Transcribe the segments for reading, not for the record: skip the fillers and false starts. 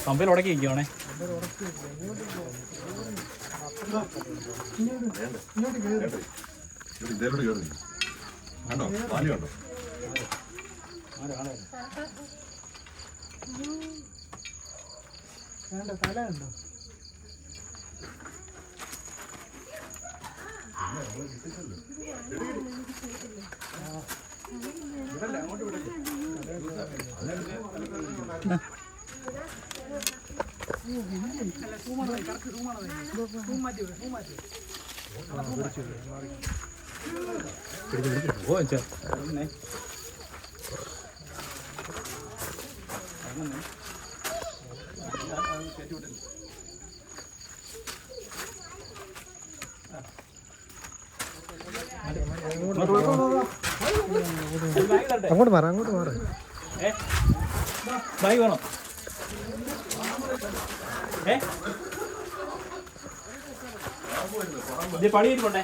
കമ്പയിൽ ഉടക്കി വയ്ക്കുവാണേ. തല ഉണ്ടോ? അങ്ങോട്ട് മാറ, അങ്ങോട്ട് മാറ. ബാഗ് വേണം. പണി പോട്ടെ.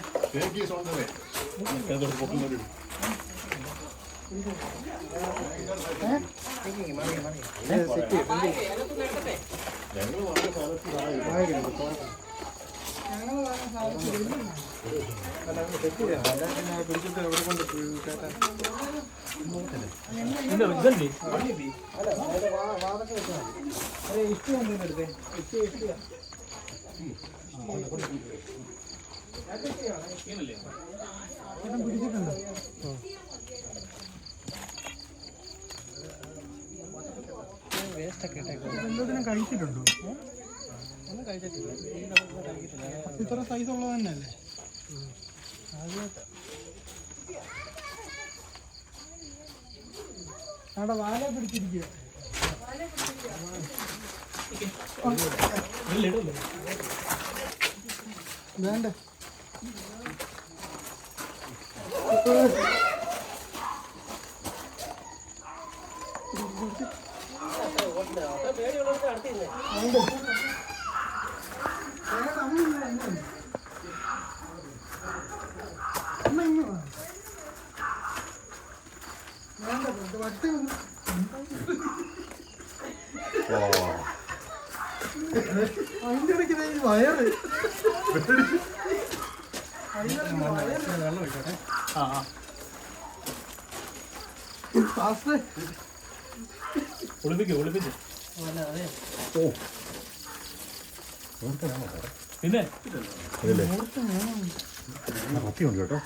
എന്തെങ്കിലും കഴിച്ചിട്ടുണ്ടോ? ഒന്നും കഴിച്ചിട്ടില്ല. ഇത്ര സൈസ് ഉള്ളത് തന്നെയല്ലേ? അവിടെ വാല പിടിച്ചിരിക്കുക. വേണ്ട, അതിന്റെ ഇടയ്ക്ക് വയറ് ഒളിപ്പിച്ചു. പിന്നെ കത്തിയുണ്ട് കേട്ടോ.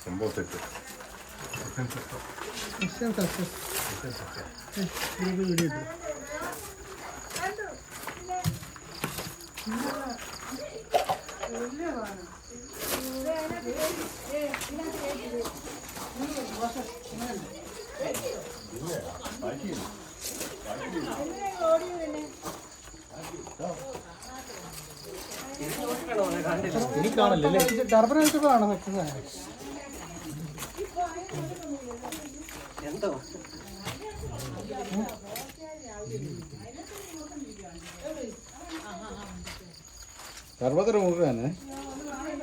സംഭവം സെറ്റ്. എനിക്കാണല്ലേ ടർബൻ വെച്ചപ്പോഴാണ് വെക്കുന്നത്. എന്തോ സർവത്ര മുറുക്കാണ്.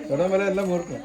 ഇവിടെ വരെ എല്ലാം മുറുക്കാം.